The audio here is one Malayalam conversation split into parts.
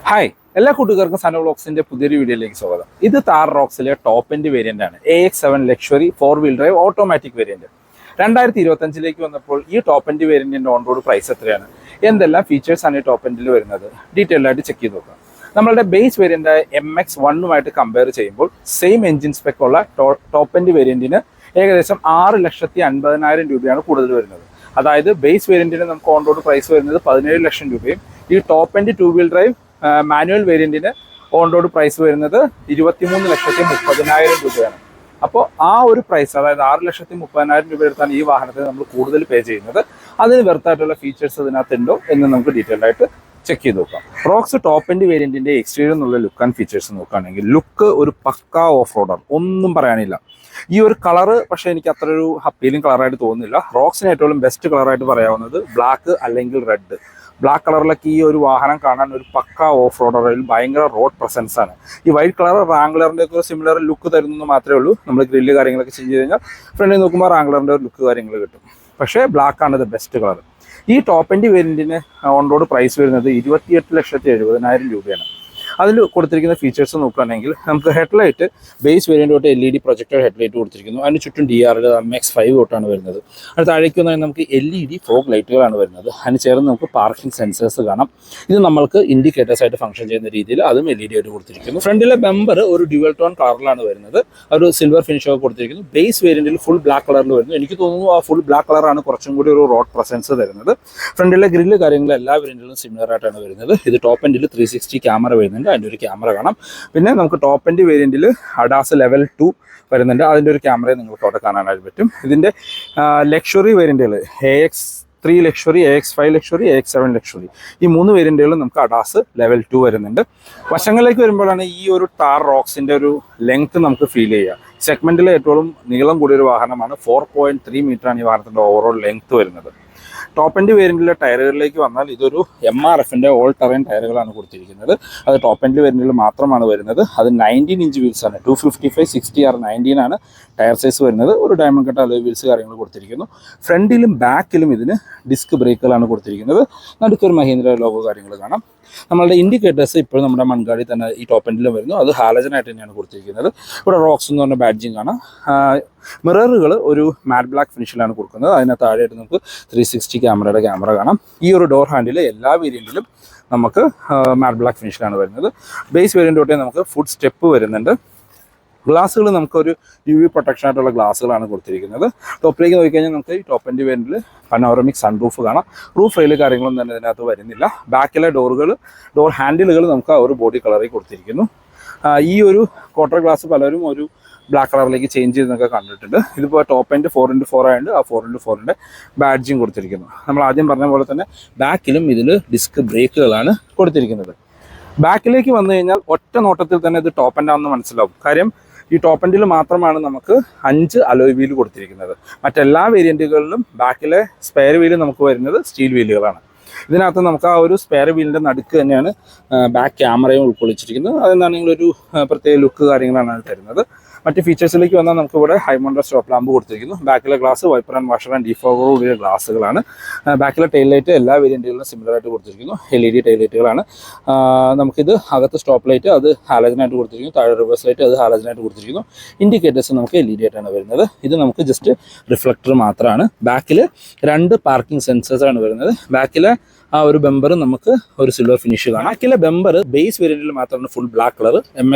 ഹായ് എല്ലാ കൂട്ടുകാർക്കും സനോ വ്ളോഗ്സിന്റെ പുതിയൊരു വീഡിയോയിലേക്ക് സ്വാഗതം. ഇത് താർ റോക്സിലെ ടോപ്പ് എൻഡ് വേരിയന്റ് ആണ്. AX7 luxury 4 wheel drive automatic variant. 2025 വന്നപ്പോൾ ഈ ടോപ്പ് എൻഡ് വേരിയന്റിന്റെ ഓൺ റോഡ് പ്രൈസ് എത്രയാണ്, എന്തെല്ലാം ഫീച്ചേഴ്സ് ആണ് ഈ ടോപ്പ് എൻഡിൽ വരുന്നത്, ഡീറ്റെയിൽ ആയിട്ട് ചെക്ക് ചെയ്ത് നോക്കാം. നമ്മളുടെ ബേസ് വേരിയന്റ് MX1 കമ്പയർ ചെയ്യുമ്പോൾ സെയിം എഞ്ചിൻ സ്പെക് ഉള്ള ടോപ്പ് എൻഡ് വേരിയന്റിന് ഏകദേശം 6,50,000 രൂപയാണ് കൂടുതൽ വരുന്നത്. അതായത് ബേസ് വേരിയന്റിന് നമുക്ക് ഓൺ റോഡ് പ്രൈസ് വരുന്നത് 17 ലക്ഷം രൂപയും ഈ top end 2 wheel drive manual വേരിയന്റിന് ഓൺ റോഡ് പ്രൈസ് വരുന്നത് 23,30,000 രൂപയാണ്. അപ്പോൾ ആ ഒരു പ്രൈസ്, അതായത് 6,30,000 രൂപ എടുത്താണ് ഈ വാഹനത്തിന് നമ്മൾ കൂടുതൽ പേ ചെയ്യുന്നത്. അതിന് വെർത്തായിട്ടുള്ള ഫീച്ചേഴ്സ് ഇതിനകത്തുണ്ടോ എന്ന് നമുക്ക് ഡീറ്റെയിൽ ആയിട്ട് ചെക്ക് ചെയ്ത് നോക്കാം. റോക്സ് ടോപ്പ് എൻഡ് വേരിയന്റിന്റെ എക്സ്റ്റീരിയർ എന്നുള്ള ലുക്ക് ആൻഡ് ഫീച്ചേഴ്സ് നോക്കുകയാണെങ്കിൽ ലുക്ക് ഒരു പക്കാ ഓഫ് റോഡർ, ഒന്നും പറയാനില്ല. ഈ ഒരു കളറ് പക്ഷേ എനിക്ക് അത്ര ഒരു അപ്പീലിംഗ് കളറായിട്ട് തോന്നുന്നില്ല. റോക്സിന് ഏറ്റവും ബെസ്റ്റ് കളറായിട്ട് പറയാവുന്നത് ബ്ലാക്ക് അല്ലെങ്കിൽ റെഡ്. ബ്ലാക്ക് കളറിലൊക്കെ ഈ ഒരു വാഹനം കാണാൻ ഒരു പക്ക ഓഫ് റോഡറിൽ ഭയങ്കര റോഡ് പ്രസൻസ് ആണ്. ഈ വൈറ്റ് കളർ റാംഗ്ലറിന്റെ ഒക്കെ സിമിലർ ലുക്ക് തരുന്നത് മാത്രമേ ഉള്ളൂ. നമ്മൾ ഗ്രില്ല് കാര്യങ്ങളൊക്കെ ചെയ്ത് കഴിഞ്ഞാൽ ഫ്രണ്ടിൽ നോക്കുമ്പോൾ റാംഗ്ലറിന്റെ ഒരു ലുക്ക് കാര്യങ്ങൾ കിട്ടും. പക്ഷേ ബ്ലാക്ക് ആണ് ദ ബെസ്റ്റ് കളർ. ഈ ടോപ്പ് എൻഡ് വേരിയന്റിന് ഓൺ റോഡ് പ്രൈസ് വരുന്നത് 28,70,000 രൂപയാണ്. അതിൽ കൊടുത്തിരിക്കുന്ന ഫീച്ചേഴ്സ് നോക്കുകയാണെങ്കിൽ നമുക്ക് ഹെഡ്ലൈറ്റ് ബേസ് വേരിയന്റ് തൊട്ട് LED പ്രൊജക്ടർ ഹെഡ്ലൈറ്റ് കൊടുത്തിരിക്കുന്നു. അതിന് ചുറ്റും DRL MX5 തൊട്ടാണ് വരുന്നത്. അത് താഴേക്ക് വന്നാൽ നമുക്ക് LED ഫോഗ് ലൈറ്റുകളാണ് വരുന്നത്. അതിന് ചേർന്ന് നമുക്ക് പാർക്കിംഗ് സെൻസേഴ്സ് കാണാം. ഇത് നമ്മൾക്ക് ഇൻഡിക്കേറ്റേഴ്സ് ആയിട്ട് ഫംഗ്ഷൻ ചെയ്യുന്ന രീതിയിൽ അതും LED ആയിട്ട് കൊടുത്തിരിക്കുന്നു. ഫ്രണ്ടിലെ ബമ്പർ ഒരു ഡ്യുവൽ ടോൺ കളറിലാണ് വരുന്നത്. ഒരു സിൽവർ ഫിനിഷ് ഒക്കെ കൊടുത്തിരിക്കുന്നു. ബേസ് വേരിയന്റിൽ ഫുൾ ബ്ലാക്ക് കളറിൽ വരുന്നു. എനിക്ക് തോന്നുന്നു ആ ഫുൾ ബ്ലാക്ക് കളറാണ് കുറച്ചും കൂടി ഒരു റോഡ് പ്രസൻസ് തരുന്നത്. ഫ്രണ്ടിലെ ഗ്രില്ല് കാര്യങ്ങൾ എല്ലാ വേരിയന്റിലും സിമിലർ ആയിട്ടാണ് വരുന്നത്. ഇത് ടോപ്പ് എൻഡിൽ 360 ക്യാമറ വരുന്നുണ്ട്. അതിൻ്റെ ഒരു ക്യാമറ കാണാം. പിന്നെ നമുക്ക് ടോപ്പ് എൻഡ് വേരിയന്റിൽ ADAS ലെവൽ 2 വരുന്നുണ്ട്. അതിൻ്റെ ഒരു ക്യാമറയും നിങ്ങൾക്ക് അവിടെ കാണാനായിട്ട് പറ്റും. ഇതിൻ്റെ ലക്ഷറി വേരിയന്റുകൾ AX3 luxury, AX5 luxury, AX7 luxury, ഈ 3 വേരിയന്റുകളും നമുക്ക് ADAS ലെവൽ 2 വരുന്നുണ്ട്. വശങ്ങളിലേക്ക് വരുമ്പോഴാണ് ഈ ഒരു ടാർ റോക്സിൻ്റെ ഒരു ലെങ്ത് നമുക്ക് ഫീൽ ചെയ്യുക. സെഗ്മെന്റിലെ ഏറ്റവും നീളം കൂടിയൊരു വാഹനമാണ്. 4.3 മീറ്ററാണ് ഈ വാഹനത്തിൻ്റെ ഓവറോൾ ലെങ്ത് വരുന്നത്. ടോപ്പ് എൻഡ് വേരിയന്റിലെ ടയറുകളിലേക്ക് വന്നാൽ ഇതൊരു MRFന്റെ ഓൾ ടെറൈൻ ടയറുകളാണ് കൊടുത്തിരിക്കുന്നത്. അത് ടോപ്പ് എൻഡ് വേരിയന്റിൽ മാത്രമാണ് വരുന്നത്. അത് 19 ഇഞ്ച് വീൽസ് ആണ്. 255 60R19 ആണ് ടയർ സൈസ് വരുന്നത്. ഒരു ഡയമണ്ട് കട്ട് അലോയ് വീൽസ് കാര്യങ്ങൾ കൊടുത്തിരിക്കുന്നു. ഫ്രണ്ടിലും ബാക്കിലും ഇതിന് ഡിസ്ക് ബ്രേക്കുകളാണ് കൊടുത്തിരിക്കുന്നത്. നടുക്കൊരു മഹീന്ദ്ര ലോഗോ കാര്യങ്ങൾ കാണാം. നമ്മളുടെ ഇൻഡിക്കേറ്റേഴ്സ് ഇപ്പോൾ നമ്മുടെ മൺഗാടി തന്നെ ഈ ടോപ്പ് എൻഡിലും വരുന്നു. അത് ഹാലജനായിട്ട് തന്നെയാണ് കൊടുത്തിരിക്കുന്നത്. ഇവിടെ റോക്സ് എന്ന് പറഞ്ഞ ബാഡ്ജിങ് കാണാം. മിററുകൾ ഒരു മാറ്റ് ബ്ലാക്ക് ഫിനിഷിലാണ് കൊടുക്കുന്നത്. അതിന് താഴെയായിട്ട് നമുക്ക് 360 ക്യാമറയുടെ ക്യാമറ കാണാം. ഈ ഒരു ഡോർ ഹാൻഡിൽ എല്ലാ വേരിയന്റിലും നമുക്ക് മാറ്റ് ബ്ലാക്ക് ഫിനിഷിലാണ് വരുന്നത്. ബേസ് വേരിയന്റ് തൊട്ടേ നമുക്ക് ഫുഡ് സ്റ്റെപ്പ് വരുന്നുണ്ട്. ഗ്ലാസുകൾ നമുക്കൊരു UV പ്രൊട്ടക്ഷൻ ആയിട്ടുള്ള ഗ്ലാസുകളാണ് കൊടുത്തിരിക്കുന്നത്. ടോപ്പിലേക്ക് നോക്കിക്കഴിഞ്ഞാൽ നമുക്ക് ഈ ടോപ്പ് എൻഡ് വേരിയന്റിൽ പനോറമിക് സൺറൂഫ് കാണാം. റൂഫ് റെയിൽ കാര്യങ്ങളൊന്നും തന്നെ ഇതിനകത്ത് വരുന്നില്ല. ബാക്കിലെ ഡോർ ഹാൻഡിലുകൾ നമുക്ക് ആ ഒരു ബോഡി കളറിൽ കൊടുത്തിരിക്കുന്നു. ഈ ഒരു ക്വാർട്ടർ ഗ്ലാസ് പലരും ഒരു ബ്ലാക്ക് കളറിലേക്ക് ചേഞ്ച് ചെയ്തെന്നൊക്കെ കണ്ടിട്ടുണ്ട്. ഇതിപ്പോൾ ടോപ്പ് എൻഡ് 4x4 ആയതുകൊണ്ട് ആ 4x4ൻ്റെ ബാഡ്ജിങ് കൊടുത്തിരിക്കുന്നു. നമ്മൾ ആദ്യം പറഞ്ഞ പോലെ തന്നെ ബാക്കിലും ഇതിൽ ഡിസ്ക് ബ്രേക്കുകളാണ് കൊടുത്തിരിക്കുന്നത്. ബാക്കിലേക്ക് വന്നു കഴിഞ്ഞാൽ ഒറ്റ നോട്ടത്തിൽ തന്നെ ഇത് ടോപ്പ് എൻഡ് ആണെന്ന് മനസ്സിലാവും. കാര്യം ഈ ടോപ്പ് എൻഡിൽ മാത്രമാണ് നമുക്ക് 5 അലോയ് വീല് കൊടുത്തിരിക്കുന്നത്. മറ്റെല്ലാ വേരിയന്റുകളിലും ബാക്കിലെ സ്പെയർ വീല് നമുക്ക് വരുന്നത് സ്റ്റീൽ വീലുകളാണ്. ഇതിനകത്ത് നമുക്ക് ആ ഒരു സ്പെയർ വീലിൻ്റെ നടുക്ക് തന്നെയാണ് ബാക്ക് ക്യാമറയും ഉൾക്കൊള്ളിച്ചിരിക്കുന്നത്. അതെന്താണെങ്കിൽ ഒരു പ്രത്യേക ലുക്ക് കാര്യങ്ങളാണ് തരുന്നത്. മറ്റ് ഫീച്ചേഴ്സിലേക്ക് വന്നാൽ നമുക്ക് ഇവിടെ ഹൈമോണ്ടർ സ്റ്റോപ്പ് ലാമ്പ് കൊടുത്തിരിക്കുന്നു. ബാക്കിലെ glass wiper and washer and defogger കൂടിയ ഗ്ലാസുകളാണ്. ബാക്കിലെ ടൈൽ ലൈറ്റ് എല്ലാ വേരിയന്റുകളിലും സിമിലർ ആയിട്ട് കൊടുത്തിരിക്കുന്നു. LED ടൈൽ ലൈറ്റുകളാണ്. നമുക്കിത് അകത്ത് സ്റ്റോപ്പ് ലൈറ്റ് അത് ഹാലജനായിട്ട് കൊടുത്തിരിക്കുന്നു. താഴെ റിവേഴ്സ് ലൈറ്റ് അത് ഹാലജനായിട്ട് കൊടുത്തിരിക്കുന്നു. ഇൻഡിക്കേറ്റേഴ്സ് നമുക്ക് LED ആയിട്ടാണ് വരുന്നത്. ഇത് നമുക്ക് ജസ്റ്റ് റിഫ്ലക്ടർ മാത്രമാണ്. ബാക്കിൽ 2 പാർക്കിംഗ് സെൻസേഴ്സാണ് വരുന്നത്. ബാക്കിലെ ആ ഒരു ബമ്പർ നമുക്ക് ഒരു സിൽവർ ഫിനിഷ് കാണാം. ബാക്കിലെ ബമ്പർ ബേസ് വേരിയന്റിൽ മാത്രമാണ് ഫുൾ ബ്ലാക്ക് കളർ.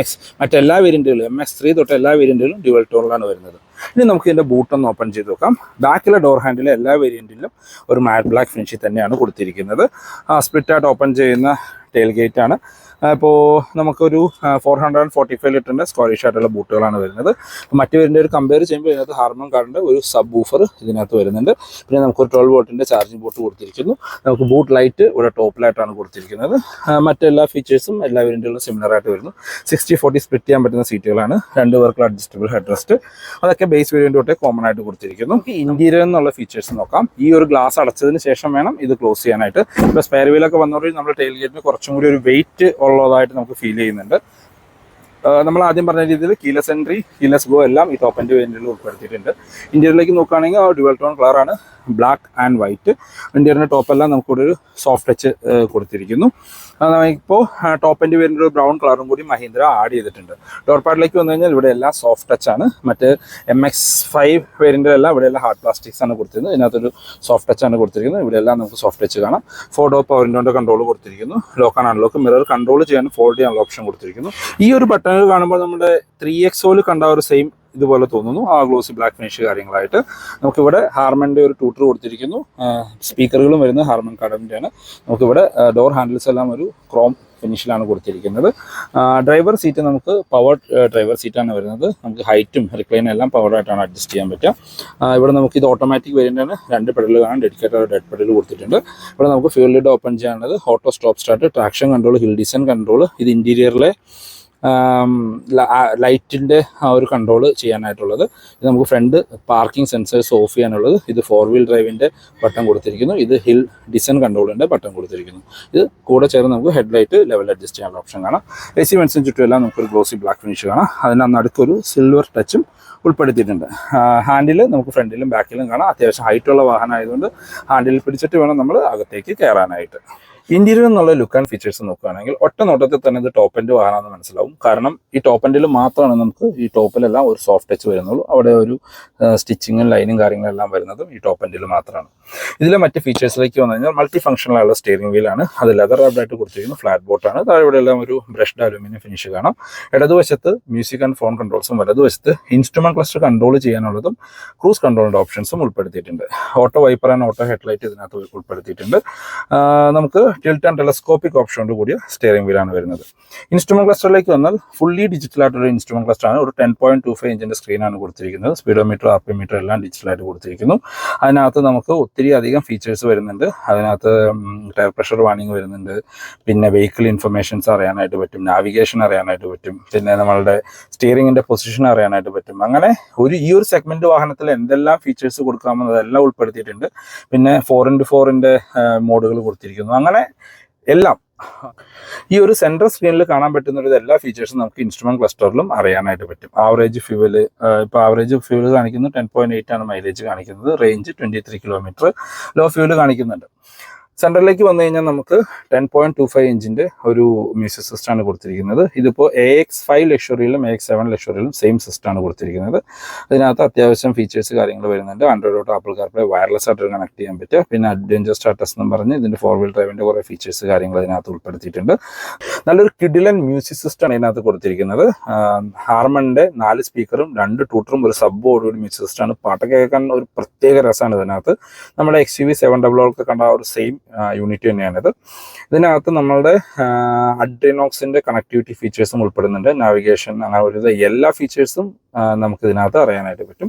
മറ്റെല്ലാ വേരിയന്റുകളും MX3 തൊട്ട് എല്ലാ വേരിയന്റുകളും ഡ്യുവൽ ടോണിലാണ് വരുന്നത്. ഇനി നമുക്ക് ഇതിൻ്റെ ബൂട്ടൊന്ന് ഓപ്പൺ ചെയ്ത് നോക്കാം. ബാക്കിലെ ഡോർ ഹാൻഡിൽ എല്ലാ വേരിയന്റിലും ഒരു മാറ്റ് ബ്ലാക്ക് ഫിനിഷിൽ തന്നെയാണ് കൊടുത്തിരിക്കുന്നത്. സ്പ്ലിറ്റായിട്ട് ഓപ്പൺ ചെയ്യുന്ന ടെയിൽ ഗേറ്റ് ആണ്. ഇപ്പോൾ നമുക്കൊരു 445 ലിറ്ററിൻ്റെ സ്ക്വയറിഷ് ആയിട്ടുള്ള ബൂട്ടുകളാണ് വരുന്നത്. മറ്റു വേരിയൻ്റ് ഒരു കമ്പയർ ചെയ്യുമ്പോൾ ഇതിനകത്ത് ഹാർമൺ കാർഡിൻ്റെ ഒരു സബ് ബൂഫർ ഇതിനകത്ത് വരുന്നുണ്ട്. പിന്നെ നമുക്കൊരു 12 വോൾട്ടിൻ്റെ ചാർജിങ് പോർട്ട് കൊടുത്തിരിക്കുന്നു. നമുക്ക് ബൂട്ട് ലൈറ്റ് ഇവിടെ ടോപ്പിലായിട്ടാണ് കൊടുത്തിരിക്കുന്നത്. മറ്റെല്ലാ ഫീച്ചേഴ്സും എല്ലാ വേരിയന്റുകളും സിമിലർ ആയിട്ട് വരുന്നു. 60-40 സ്പ്ലിറ്റ് ചെയ്യാൻ പറ്റുന്ന സീറ്റുകളാണ്. 2 പേർക്ക് അഡ്ജസ്റ്റബിൾ ഹെഡ് റെസ്റ്റ്, അതൊക്കെ ബേസ് വേരിയന്റ് തൊട്ടേ കോമൺ ആയിട്ട് കൊടുത്തിരിക്കുന്നു. ഇന്റീരിയർ എന്നുള്ള ഫീച്ചേഴ്സ് നോക്കാം. ഈ ഒരു ഗ്ലാസ് അടച്ചതിന് ശേഷം വേണം ഇത് ക്ലോസ് ചെയ്യാനായിട്ട്. ഇപ്പോൾ സ്പെയർ വീലൊക്കെ വന്നതോടെ നമ്മുടെ ടെയിൽ ഗേറ്റിന് കുറച്ചും കൂടി ഒരു വെയിറ്റ് ഉള്ളതായിട്ട് നമുക്ക് ഫീൽ ചെയ്യുന്നുണ്ട്. നമ്മൾ ആദ്യം പറഞ്ഞ രീതിയിൽ കീലെസ് എൻട്രി, കീലെസ് ഗോ എല്ലാം ഈ ടോപ്പ് എൻഡ് വേരിയന്റിൽ ഉൾപ്പെടുത്തിയിട്ടുണ്ട്. ഇന്റീരിയറിലേക്ക് നോക്കുകയാണെങ്കിൽ ആ ഡ്യുവൽ ടോൺ കളറാണ്. Black and white. ഇന്റീരിയറിൻ്റെ ടോപ്പെല്ലാം നമുക്കിവിടെ ഒരു സോഫ്റ്റ് ടച്ച് കൊടുത്തിരിക്കുന്നു. ഇപ്പോൾ ടോപ്പ് എൻഡ് വേരിയൻ്റ് ഒരു ബ്രൗൺ കളറും കൂടി മഹീന്ദ്ര ആഡ് ചെയ്തിട്ടുണ്ട്. ഡോർ പാഡിലേക്ക് വന്നു കഴിഞ്ഞാൽ ഇവിടെ എല്ലാം സോഫ്റ്റ് ടച്ച് ആണ്. മറ്റ് MX5 വേരിയൻ്റിലെല്ലാം ഇവിടെയെല്ലാം ഹാർഡ് പ്ലാസ്റ്റിക്സ് ആണ് കൊടുത്തിരുന്നത്. ഇതിനകത്തൊരു സോഫ്റ്റ് ടച്ച് ആണ് കൊടുത്തിരിക്കുന്നത്. ഇവിടെയെല്ലാം നമുക്ക് സോഫ്റ്റ് ടച്ച് കാണാം. 4 ഡോർ പവർ വിൻഡോൻ്റെ കൺട്രോൾ കൊടുത്തിരിക്കുന്നു. Lock and unlock, mirror control ചെയ്യാനും ഫോൾഡ് ചെയ്യാനുള്ള ഓപ്ഷൻ കൊടുത്തിരിക്കുന്നു. ഈ ഒരു ബട്ടണുകൾ കാണുമ്പോൾ നമ്മുടെ 3XO കണ്ട ഒരു സെയിം ഇതുപോലെ തോന്നുന്നു. ആ ഗ്ലോസി ബ്ലാക്ക് ഫിനിഷ് കാര്യങ്ങളായിട്ട് നമുക്കിവിടെ ഹാർമൻ്റെ ഒരു ട്യൂട്ടർ കൊടുത്തിരിക്കുന്നു. സ്പീക്കറുകളും വരുന്നത് ഹാർമൻ കടമിൻ്റെയാണ്. നമുക്കിവിടെ ഡോർ ഹാൻഡിൽസ് എല്ലാം ഒരു ക്രോം ഫിനിഷിലാണ് കൊടുത്തിരിക്കുന്നത്. ഡ്രൈവർ സീറ്റ് നമുക്ക് പവർ ഡ്രൈവർ സീറ്റാണ് വരുന്നത്. നമുക്ക് ഹൈറ്റും റിക്ലൈനും എല്ലാം പവറായിട്ടാണ് അഡ്ജസ്റ്റ് ചെയ്യാൻ പറ്റുക. ഇവിടെ നമുക്ക് ഇത് ഓട്ടോമാറ്റിക് വേരിയൻ്റാണ്. 2 പെഡൽ കാണാൻ ഡെഡിക്കേറ്റഡ് ഡെഡ് പെഡൽ കൊടുത്തിട്ടുണ്ട്. ഇവിടെ നമുക്ക് ഫ്യൂൽ ലിഡ് ഓപ്പൺ ചെയ്യാനുള്ളത്, auto stop start, traction control, hill design control, ഇത് ഇൻറ്റീരിയറിലെ ലൈറ്റിൻ്റെ ആ ഒരു കൺട്രോൾ ചെയ്യാനായിട്ടുള്ളത്. ഇത് നമുക്ക് ഫ്രണ്ട് പാർക്കിംഗ് സെൻസേഴ്സ് ഓഫ് ചെയ്യാനുള്ളത്. ഇത് 4 വീൽ ഡ്രൈവിൻ്റെ ബട്ടൺ കൊടുത്തിരിക്കുന്നു. ഇത് ഹിൽ ഡിസൈൻ കൺട്രോളിൻ്റെ ബട്ടൺ കൊടുത്തിരിക്കുന്നു. ഇത് കൂടെ ചേർന്ന് നമുക്ക് ഹെഡ് ലൈറ്റ് ലെവൽ അഡ്ജസ്റ്റ് ചെയ്യാനുള്ള ഓപ്ഷൻ കാണാം. AC വെൻസിന് ചുറ്റുമെല്ലാം നമുക്കൊരു ഗ്ലോസി ബ്ലാക്ക് ഫിനിഷ് കാണാം. അതിന് നടുക്കൊരു സിൽവർ ടച്ചും ഉൾപ്പെടുത്തിയിട്ടുണ്ട്. ഹാൻഡിൽ നമുക്ക് ഫ്രണ്ടിലും ബാക്കിലും കാണാം. അത്യാവശ്യം ഹൈറ്റുള്ള വാഹനമായതുകൊണ്ട് ഹാൻഡിൽ പിടിച്ചിട്ട് വേണം നമ്മൾ അകത്തേക്ക് കയറാനായിട്ട്. ഇന്റീരിയർ എന്നുള്ള ലുക്ക് ആൻഡ് ഫീച്ചേഴ്സ് നോക്കുകയാണെങ്കിൽ ഒറ്റ നോട്ടത്തിൽ തന്നെ ഇത് ടോപ്പ് എൻഡ് വാഹനമാണെന്ന് മനസ്സിലാവും. കാരണം ഈ ടോപ്പ് എൻഡിൽ മാത്രമാണ് നമുക്ക് ഈ ടോപ്പിലെല്ലാം ഒരു സോഫ്റ്റ് ടച്ച് വരുന്നുള്ളൂ. അവിടെ ഒരു സ്റ്റിച്ചിങ്ങും ലൈനും കാര്യങ്ങളെല്ലാം വരുന്നതും ഈ ടോപ്പ് എൻഡിൽ മാത്രമാണ്. ഇതിലെ മറ്റ് ഫീച്ചേഴ്സിലേക്ക് വന്നു കഴിഞ്ഞാൽ മൾട്ടി ഫംഗ്ഷനിലുള്ള സ്റ്റിയറിംഗ് വീലാണ്. അത് ലെതർ റാബ്ഡായിട്ട് കൊടുത്തിരിക്കുന്നു. ഫ്ലാറ്റ് ബോട്ടാണ്. താഴെ ഇവിടെ എല്ലാം ഒരു ബ്രഷ്ഡ് അലുമിനിയം ഫിനിഷ് കാണാം. ഇടതുവശത്ത് മ്യൂസിക് ആൻഡ് ഫോൺ കൺട്രോൾസും വലതുവശത്ത് ഇൻസ്ട്രുമെന്റ് ക്ലസ്റ്റർ കൺട്രോൾ ചെയ്യാനുള്ളതും ക്രൂസ് കൺട്രോളിൻ്റെ ഓപ്ഷൻസും ഉൾപ്പെടുത്തിയിട്ടുണ്ട്. Auto wiper and auto headlight ഇതിനകത്ത് ഉൾപ്പെടുത്തിയിട്ടുണ്ട്. നമുക്ക് ടിൽറ്റ് ആൻഡ് ടെലസ്കോപ്പിക് ഓപ്ഷനോട് കൂടിയ സ്റ്റിയറിംഗ് വീലാണ് വരുന്നത്. ഇൻസ്ട്രുമെന്റ് ക്ലസ്റ്ററിലേക്ക് വന്നാൽ ഫുള്ളി ഡിജിറ്റൽ ആയിട്ടുള്ള ഇൻസ്ട്രുമെന്റ് ക്ലസ്റ്റർ ആണ്. ഒരു 10.25 ഇഞ്ചിന്റെ സ്ക്രീനാണ് കൊടുത്തിരിക്കുന്നത്. സ്പീഡോമീറ്റർ, RPM എല്ലാം ഡിജിറ്റലായിട്ട് കൊടുത്തിരിക്കുന്നു. അതിനകത്ത് നമുക്ക് ഒത്തിരി അധികം ഫീച്ചേഴ്സ് വരുന്നുണ്ട്. അതിനകത്ത് ടയർ പ്രഷർ വാർണിംഗ് വരുന്നുണ്ട്. പിന്നെ വെഹിക്കിൾ ഇൻഫർമേഷൻസ് അറിയാനായിട്ട് പറ്റും, നാവിഗേഷൻ അറിയാനായിട്ട് പറ്റും, പിന്നെ നമ്മളുടെ സ്റ്റിയറിംഗിന്റെ പൊസിഷൻ അറിയാനായിട്ട് പറ്റും. അങ്ങനെ ഈ ഒരു സെഗ്മെന്റ് വാഹനത്തിൽ എന്തെല്ലാം ഫീച്ചേഴ്സ് കൊടുക്കാമെന്ന് അതെല്ലാം ഉൾപ്പെടുത്തിയിട്ടുണ്ട്. പിന്നെ 4x4 മോഡുകൾ കൊടുത്തിരിക്കുന്നു. അങ്ങനെ എല്ലാം ഈ ഒരു സെൻട്രൽ സ്ക്രീനിൽ കാണാൻ പറ്റുന്ന ഒരു എല്ലാ ഫീച്ചേഴ്സും നമുക്ക് ഇൻസ്ട്രുമെന്റ് ക്ലസ്റ്ററിലും അറിയാനായിട്ട് പറ്റും. ആവറേജ് ഫ്യൂവൽ, ഇപ്പോൾ ആവറേജ് ഫ്യൂവൽ കാണിക്കുന്നത് 10.8 ആണ് മൈലേജ് കാണിക്കുന്നത്. Range 23 kilometre. ലോ ഫ്യൂവൽ കാണിക്കുന്നുണ്ട്. സെൻട്രലിലേക്ക് വന്നു കഴിഞ്ഞാൽ നമുക്ക് 10.25 ഇഞ്ചിന്റെ ഒരു മ്യൂസിക് സിസ്റ്റമാണ് കൊടുത്തിരിക്കുന്നത്. ഇതിപ്പോൾ AX5 ലക്ഷറിയിലും AX7 ലക്ഷറിയിലും സെയിം സിസ്റ്റമാണ് കൊടുത്തിരിക്കുന്നത്. അതിനകത്ത് അത്യാവശ്യം ഫീച്ചേഴ്സ് കാര്യങ്ങൾ വരുന്നുണ്ട്. Android auto, apple CarPlay wireless ആയിട്ട് കണക്ട് ചെയ്യാൻ പറ്റുക. പിന്നെ അഡ്വഞ്ചർ സ്റ്റാർട്ടസ് എന്ന് പറഞ്ഞ് ഇതിന്റെ 4 വീൽ ഡ്രൈവിന്റെ കുറേ ഫീച്ചേഴ്സ് കാര്യങ്ങൾ അതിനകത്ത് ഉൾപ്പെടുത്തിയിട്ടുണ്ട്. നല്ലൊരു കിഡിലൻ മ്യൂസിക് സിസ്റ്റമാണ് ഇതിനകത്ത് കൊടുത്തിരിക്കുന്നത്. ഹാർമണിന്റെ 4 സ്പീക്കറും 2 ട്യൂട്ടറും ഒരു സബ്ബോർഡും ഒരു മ്യൂസിക് സിസ്റ്റമാണ്. പാട്ടൊക്കെ കേൾക്കാൻ ഒരു പ്രത്യേക രസമാണ് ഇതിനകത്ത്. നമ്മുടെ XUV 700 കണ്ട ഒരു സെയിം യൂണിറ്റ് തന്നെയാണിത്. ഇതിനകത്ത് നമ്മളുടെ അഡ്രിനോക്സിന്റെ കണക്ടിവിറ്റി ഫീച്ചേഴ്സും ഉൾപ്പെടുന്നുണ്ട്. നാവിഗേഷൻ, അങ്ങനെ ഒരു എല്ലാ ഫീച്ചേഴ്സും നമുക്ക് ഇതിനകത്ത് അറിയാനായിട്ട് പറ്റും.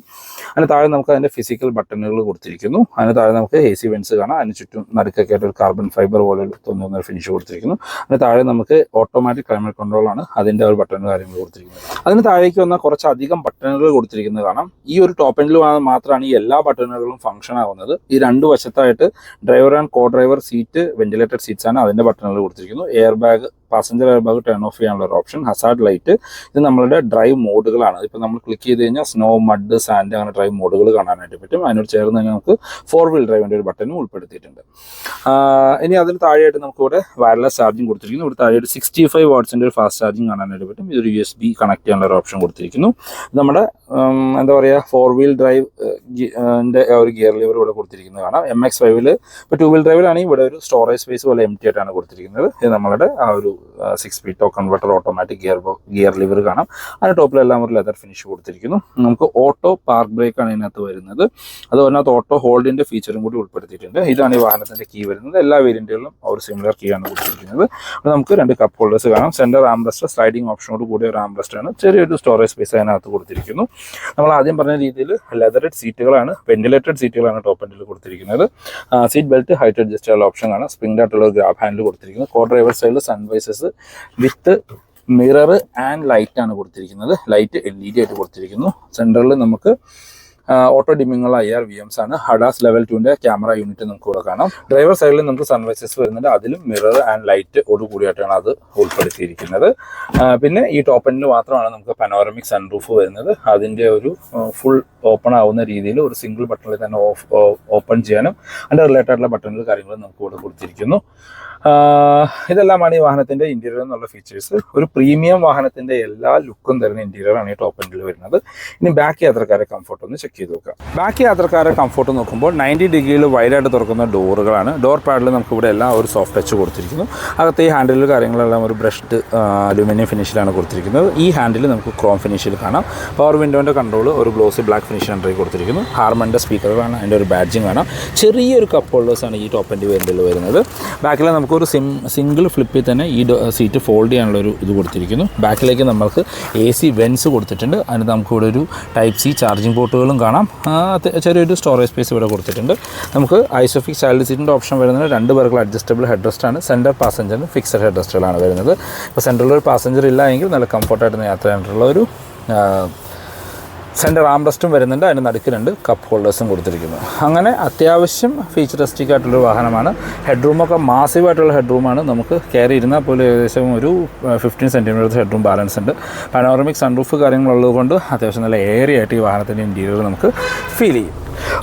അതിന് താഴെ നമുക്ക് അതിന്റെ ഫിസിക്കൽ ബട്ടണുകൾ കൊടുത്തിരിക്കുന്നു. അതിന് താഴെ നമുക്ക് AC വെൻസ് കാണാം. അതിന് ചുറ്റും നടുക്കൊക്കെ ആയിട്ട് ഒരു കാർബൺ ഫൈബർ പോലെ തോന്നുന്ന ഫിനിഷ് കൊടുത്തിരിക്കുന്നു. അതിന് താഴെ നമുക്ക് ഓട്ടോമാറ്റിക് ക്ലൈമറ്റ് കൺട്രോൾ ആണ് അതിന്റെ ഒരു ബട്ടൺ കാര്യങ്ങൾ കൊടുത്തിരിക്കുന്നത്. അതിന് താഴേക്ക് വന്ന കുറച്ചധികം ബട്ടണുകൾ കൊടുത്തിരിക്കുന്നത് കാണാം. ഈ ഒരു ടോപ്പ് എൻഡിൽ മാത്രമാണ് ഈ എല്ലാ ബട്ടണുകളും ഫംഗ്ഷൻ ആവുന്നത്. ഈ 2 വശത്തായിട്ട് driver and co driver seat, ventilated seats ആണ് അതിന്റെ ബട്ടണുകൾ കൊടുത്തിരിക്കുന്നു. Air bag, passenger air bag turn off ചെയ്യാനുള്ള ഒരു ഓപ്ഷൻ, ഹസാർഡ് ലൈറ്റ്. ഇത് നമ്മളുടെ ഡ്രൈവ് മോഡുകളാണ്. ഇപ്പം നമ്മൾ ക്ലിക്ക് ചെയ്ത് കഴിഞ്ഞാൽ സ്നോ, മഡ്, സാൻഡ് അങ്ങനെ ഡ്രൈവ് മോഡുകൾ കാണാനായിട്ട് പറ്റും. അതിനോട് ചേർന്ന് തന്നെ നമുക്ക് 4 വീൽ ഡ്രൈവിൻ്റെ ഒരു ബട്ടനും ഉൾപ്പെടുത്തിയിട്ടുണ്ട്. ഇനി അതിന് താഴെയായിട്ട് നമുക്ക് ഇവിടെ വയർലെസ് ചാർജിങ് കൊടുത്തിരിക്കുന്നു. ഇവിടെ താഴെയായിട്ട് 65 വാട്ട്സിൻ്റെ ഒരു ഫാസ്റ്റ് ചാർജിങ് കാണാനായിട്ട് പറ്റും. ഇതൊരു USB കണക്ട് ചെയ്യാനുള്ള ഒരു ഓപ്ഷൻ കൊടുത്തിരിക്കുന്നു. നമ്മുടെ എന്താ പറയുക 4 വീൽ ഡ്രൈവ് ഒരു ഗിയർ ലിവർ ഇവിടെ കൊടുത്തിരിക്കുന്നത് കാണാം. MX5 ഇപ്പോൾ 2 വീൽ ഡ്രൈവിലാണെങ്കിൽ ഇവിടെ ഒരു സ്റ്റോറേജ് സ്പേസ് പോലെ empty ആയിട്ടാണ് കൊടുത്തിരിക്കുന്നത്. ഇത് നമ്മുടെ ആ ഒരു 6 speed converter automatic gear lever കാണാം. അതിന് ടോപ്പിലെല്ലാം ഒരു ലെതർ ഫിനിഷ് കൊടുത്തിരിക്കുന്നു. നമുക്ക് ഓട്ടോ പാർക്ക് ബ്രേക്ക് ആണ് ഇതിനകത്ത് വരുന്നത്. അത് അതിനകത്ത് ഓട്ടോ ഹോൾഡിന്റെ ഫീച്ചറും കൂടി ഉൾപ്പെടുത്തിയിട്ടുണ്ട്. ഇതാണ് ഈ വാഹനത്തിന്റെ കീ വരുന്നത്. എല്ലാ വേരിയന്റുകളിലും ഒരു സിമിലർ കീ ആണ് കൊടുത്തിരിക്കുന്നത്. നമുക്ക് 2 കപ്പ് ഹോൾഡേഴ്സ് കാണാം. സെന്റർ ആംബ്രസ്റ്റ്, സ്ലൈഡിംഗ് ഓപ്ഷനോട് കൂടിയ ഒരു ആംബ്രസ്റ്റ് ആണ്. ചെറിയൊരു സ്റ്റോറേജ് സ്പേസ് അതിനകത്ത് കൊടുത്തിരിക്കുന്നു. നമ്മൾ ആദ്യം പറഞ്ഞ രീതിയിൽ ലെതറഡ് സീറ്റുകളാണ്, വെന്റിലേറ്റഡ് സീറ്റുകളാണ് ടോപ്പ് എൻഡിൽ കൊടുത്തിരിക്കുന്നത്. സീറ്റ് ബെൽറ്റ് ഹൈറ്റ് അഡ്ജസ്റ്റ് ചെയ്യാനുള്ള ഓപ്ഷൻ ആണ്. സ്പ്രിംഗ് ആയിട്ടുള്ള ഒരു ഗ്രാബ് ഹാൻഡിൽ കൊടുത്തിരിക്കുന്നത്. കോ ഡ്രൈവർ സൈഡിൽ sun visors with mirror and light ആണ് കൊടുത്തിരിക്കുന്നത്. ലൈറ്റ് LED ആയിട്ട് കൊടുത്തിരിക്കുന്നു. സെൻറ്ററിൽ നമുക്ക് ഓട്ടോ ഡിമ്മിങ്ങുള്ള IR VMs ആണ്. ഹഡാസ് ലെവൽ 2ൻ്റെ ക്യാമറ യൂണിറ്റ് നമുക്ക് ഇവിടെ കാണാം. ഡ്രൈവർ സൈഡിൽ നമുക്ക് സൺവൈസസ് വരുന്നുണ്ട്, അതിലും മിറർ ആൻഡ് ലൈറ്റ് ഓട് കൂടിയായിട്ടാണ് അത് ഉൾപ്പെടുത്തിയിരിക്കുന്നത്. പിന്നെ ഈ ടോപ്പ് എൻഡിൽ മാത്രമാണ് നമുക്ക് പനോറമിക് സൺറൂഫ് വരുന്നത്. അതിൻ്റെ ഒരു ഫുൾ ഓപ്പൺ ആവുന്ന രീതിയിൽ ഒരു സിംഗിൾ ബട്ടണിൽ തന്നെ ഓപ്പൺ ചെയ്യാനും അതിൻ്റെ റിലേറ്റഡ് ആയിട്ടുള്ള ബട്ടണുകൾ കാര്യങ്ങളും നമുക്ക് ഇവിടെ കൊടുത്തിരിക്കുന്നു. ഇതെല്ലാമാണ് ഈ വാഹനത്തിൻ്റെ ഇൻറ്റീരിയർ എന്നുള്ള ഫീച്ചേഴ്സ്. ഒരു പ്രീമിയം വാഹനത്തിൻ്റെ എല്ലാ ലുക്കും തരുന്ന ഇൻറ്റീരിയറാണ് ഈ ടോപ്പ് എൻഡിൽ വരുന്നത്. ഇനി ബാക്ക് യാത്രക്കാരെ കംഫർട്ട് ഒന്ന് ചെക്ക് ചെയ്ത് നോക്കാം. ബാക്ക് യാത്രക്കാരെ കംഫർട്ട് നോക്കുമ്പോൾ 90 ഡിഗ്രിയിൽ വൈഡായിട്ട് തുറക്കുന്ന ഡോറുകളാണ്. ഡോർ പാഡിൽ നമുക്ക് ഇവിടെ എല്ലാം ഒരു സോഫ്റ്റ് ടച്ച് കൊടുത്തിരിക്കുന്നു. അകത്ത് ഈ ഹാൻഡിൽ കാര്യങ്ങളെല്ലാം ഒരു ബ്രഷ്ഡ് അലുമിനിയം ഫിനിഷിലാണ് കൊടുത്തിരിക്കുന്നത്. ഈ ഹാൻഡിൽ നമുക്ക് ക്രോം ഫിനിഷിൽ കാണാം. പവർ വിൻഡോൻ്റെ കൺട്രോൾ ഒരു ഗ്ലോസി ബ്ലാക്ക് ഫിനിഷ് അണ്ടറിൽ കൊടുത്തിരിക്കുന്നു. ഹാർമൻ്റെ സ്പീക്കറുകളാണ്, അതിൻ്റെ ഒരു ബാഡ്ജിങ് കാണാം. ചെറിയൊരു കപ്പ് ഹോൾഡേഴ്സാണ് ഈ ടോപ്പ് എൻഡ് വേരിയൻറ്റിൽ വരുന്നത്. ബാക്കിൽ നമുക്കൊരു സിംഗിൾ ഫ്ലിപ്പിൽ തന്നെ ഈ സീറ്റ് ഫോൾഡ് ചെയ്യാനുള്ളൊരു ഇത് കൊടുത്തിരിക്കുന്നു. ബാക്കിലേക്ക് നമുക്ക് AC വെൻസ് കൊടുത്തിട്ടുണ്ട്. അതിന് നമുക്കിവിടെ ഒരു Type C ചാർജിങ് പോർട്ടുകളും കാണാം. ചെറിയൊരു സ്റ്റോറേജ് സ്പേസ് ഇവിടെ കൊടുത്തിട്ടുണ്ട്. നമുക്ക് ഐസോഫിക് ചൈൽഡ് സീറ്റിൻ്റെ ഓപ്ഷൻ വരുന്നത് 2 പേർക്കുള്ള അഡ്ജസ്റ്റബിൾ ഹെഡ് റെസ്റ്റാണ്. സെൻറ്റർ പാസഞ്ചറിന് ഫിക്സഡ് ഹെഡ് റെസ്റ്റുകളാണ് വരുന്നത്. ഇപ്പോൾ സെൻറ്ററിൽ ഒരു പാസഞ്ചർ ഇല്ല എങ്കിൽ നല്ല കംഫർട്ടായിട്ട് യാത്ര ചെയ്യാനുള്ള ഒരു സെൻറ്റർ ആംറെസ്റ്റും വരുന്നുണ്ട്. അതിന് നടുക്ക് 2 കപ്പ് ഹോൾഡേഴ്സും കൊടുത്തിരിക്കുന്നു. അങ്ങനെ അത്യാവശ്യം ഫീച്ചറിസ്റ്റിക് ആയിട്ടുള്ളൊരു വാഹനമാണ്. ഹെഡ് റൂമൊക്കെ മാസീവായിട്ടുള്ള ഹെഡ് റൂമാണ്. നമുക്ക് കയറി ഇരുന്നാൽ പോലും ഏകദേശം ഒരു 15 സെൻറ്റിമീറ്റർ ഹെഡ് റൂം ബാലൻസ് ഉണ്ട്. പനോറമിക് സൺറൂഫ് കാര്യങ്ങളുള്ളത് കൊണ്ട് അത്യാവശ്യം നല്ല ഏരിയ ആയിട്ട് ഈ വാഹനത്തിൻ്റെ ഇൻറ്റീരിയർ നമുക്ക് ഫീൽ ചെയ്യും.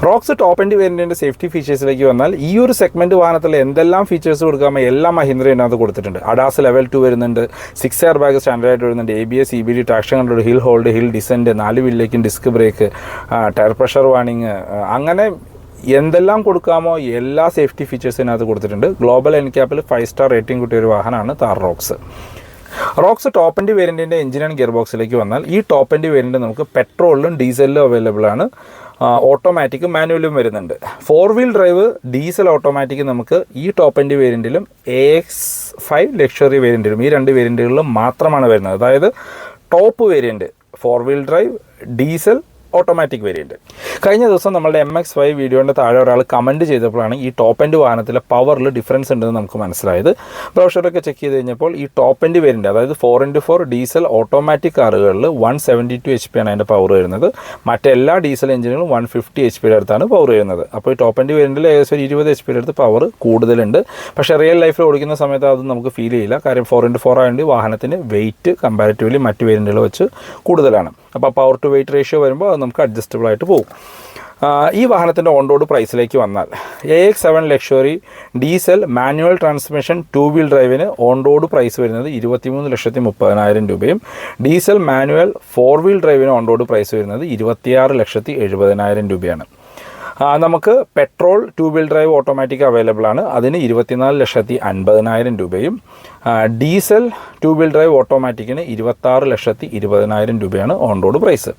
റോക്സ് ടോപ്പ് എൻഡ് വേരിയൻറ്റിൻ്റെ സേഫ്റ്റി ഫീച്ചേഴ്സിലേക്ക് വന്നാൽ ഈ ഒരു സെഗ്മെൻറ്റ് വാഹനത്തിൽ എന്തെല്ലാം ഫീച്ചേഴ്സ് കൊടുക്കാമോ എല്ലാം മഹീന്ദ്ര ഇതിനകത്ത് കൊടുത്തിട്ടുണ്ട്. അഡാസ് ലെവൽ 2 വരുന്നുണ്ട്, 6 എയർ ബാഗ് സ്റ്റാൻഡേർഡായിട്ട് വരുന്നുണ്ട്, ABS EBD traction control, hill hold, hill descent, 4 വീലിലേക്കും disc brake, tyre pressure warning, അങ്ങനെ എന്തെല്ലാം കൊടുക്കാമോ എല്ലാ സേഫ്റ്റി ഫീച്ചേഴ്സ് ഇതിനകത്ത് കൊടുത്തിട്ടുണ്ട്. ഗ്ലോബൽ എൻക്യാപ്പിൽ 5 സ്റ്റാർ റേറ്റിംഗ് കിട്ടിയ ഒരു വാഹനമാണ് Thar Roxx. Roxx top end വേരിയൻറ്റിൻ്റെ എഞ്ചിൻ ആൻഡ് ഗിയർ ബോക്സിലേക്ക് വന്നാൽ ഈ ടോപ്പ് എൻഡ് വേരിയൻറ്റ് നമുക്ക് പെട്രോളിലും ഡീസലിലും അവൈലബിൾ ആണ്. ഓട്ടോമാറ്റിക്കും മാനുവലും വരുന്നുണ്ട്. 4 വീൽ ഡ്രൈവ് ഡീസൽ ഓട്ടോമാറ്റിക് നമുക്ക് ഈ ടോപ്പ് എൻഡ് വേരിയൻറ്റിലും AX5 ലക്ഷറി വേരിയൻറ്റിലും ഈ 2 വേരിയൻറ്റുകളിലും മാത്രമാണ് വരുന്നത്. അതായത് top variant 4 wheel drive diesel automatic variant. കഴിഞ്ഞ ദിവസം നമ്മളുടെ MX5 വീഡിയോൻ്റെ താഴെ ഒരാൾ കമൻറ്റ് ചെയ്തപ്പോഴാണ് ഈ ടോപ്പ് എൻഡ് വാഹനത്തിലെ പവറിൽ ഡിഫറൻസ് ഉണ്ടെന്ന് നമുക്ക് മനസ്സിലായത്. ബ്രൗഷറൊക്കെ ചെക്ക് ചെയ്ത് കഴിഞ്ഞപ്പോൾ ഈ ടോപ്പ് എൻഡ് വേരിയൻറ്റ് അതായത് 4x4 ഡീസൽ ഓട്ടോമാറ്റിക് കാറുകളിൽ 172 HP ആണ് അതിൻ്റെ പവർ വരുന്നത്. മറ്റെല്ലാ ഡീസൽ എഞ്ചിനുകളും 150 HP അടുത്താണ് പവർ വരുന്നത്. അപ്പോൾ ഈ ടോപ്പ് എൻഡ് വേരിയൻറ്റിൽ ഏകദേശം 20 HP അടുത്ത് പവർ കൂടുതലുണ്ട്. പക്ഷേ റിയൽ ലൈഫിൽ ഓടിക്കുന്ന സമയത്ത് അത് നമുക്ക് ഫീൽ ചെയ്യില്ല. കാര്യം 4x4 ആയതുകൊണ്ട് വാഹനത്തിന് വെയിറ്റ് കമ്പാരിറ്റീവ്ലി മറ്റ് വേരിയൻറ്റുകൾ വെച്ച് കൂടുതലാണ്. അപ്പോൾ പവർ ടു വെയിറ്റ് റേഷ്യോ വരുമ്പോൾ അത് നമുക്ക് അഡ്ജസ്റ്റബിൾ ആയിട്ട് പോകും. ഈ വാഹനത്തിൻ്റെ ഓൺ റോഡ് പ്രൈസിലേക്ക് വന്നാൽ AX7 luxury diesel manual transmission 2 wheel ഡ്രൈവിന് ഓൺ റോഡ് പ്രൈസ് വരുന്നത് 23,30,000 രൂപയും ഡീസൽ മാനുവൽ 4 വീൽ ഡ്രൈവിന് ഓൺ റോഡ് പ്രൈസ് വരുന്നത് 26,70,000 രൂപയാണ്. നമുക്ക് petrol 2 wheel drive automatic available ആണ്. അതിന് 24,50,000 രൂപയും ഡീസൽ 2 വീൽ ഡ്രൈവ് ഓട്ടോമാറ്റിക്കിന് 26,20,000 രൂപയാണ് ഓൺ റോഡ് പ്രൈസ്.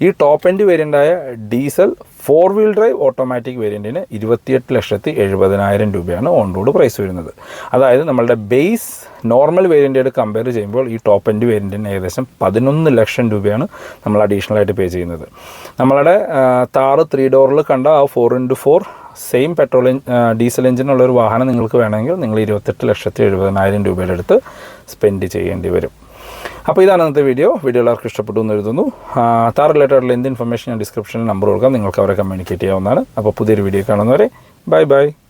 ഈ ടോപ്പ് എൻഡ് വേരിയൻ്റായ ഡീസൽ 4 വീൽ ഡ്രൈവ് ഓട്ടോമാറ്റിക് വേരിയൻറ്റിന് 28,70,000 രൂപയാണ് ഓൺ റോഡ് പ്രൈസ് വരുന്നത്. അതായത് നമ്മളുടെ ബേസ് നോർമൽ വേരിയൻ്റായിട്ട് കമ്പയർ ചെയ്യുമ്പോൾ ഈ ടോപ്പ് എൻഡ് വേരിയൻറ്റിന് ഏകദേശം 11 ലക്ഷം രൂപയാണ് നമ്മൾ അഡീഷണലായിട്ട് പേ ചെയ്യുന്നത്. നമ്മളുടെ താറ് 3 ഡോറിൽ കണ്ട ആ 4x4 സെയിം പെട്രോൾ ഡീസൽ എഞ്ചിനുള്ളൊരു വാഹനം നിങ്ങൾക്ക് വേണമെങ്കിൽ നിങ്ങൾ 28,70,000 രൂപയുടെ അടുത്ത് സ്പെൻഡ് ചെയ്യേണ്ടി വരും. അപ്പോൾ ഇതാണ് ഇന്നത്തെ വീഡിയോ എല്ലാവർക്കും ഇഷ്ടപ്പെട്ടു എന്ന് എഴുതുന്നു. താർ റിലേറ്റഡുള്ള എന്ത് ഇൻഫർമേഷൻ ഞാൻ ഡിസ്ക്രിപ്ഷനിൽ നമ്പർ കൊടുക്കാം, നിങ്ങൾക്ക് അവരെ കമ്മ്യൂണിക്കേറ്റ് ചെയ്യാവുന്നതാണ്. അപ്പോൾ പുതിയൊരു വീഡിയോ കാണുന്നവരെ ബൈ.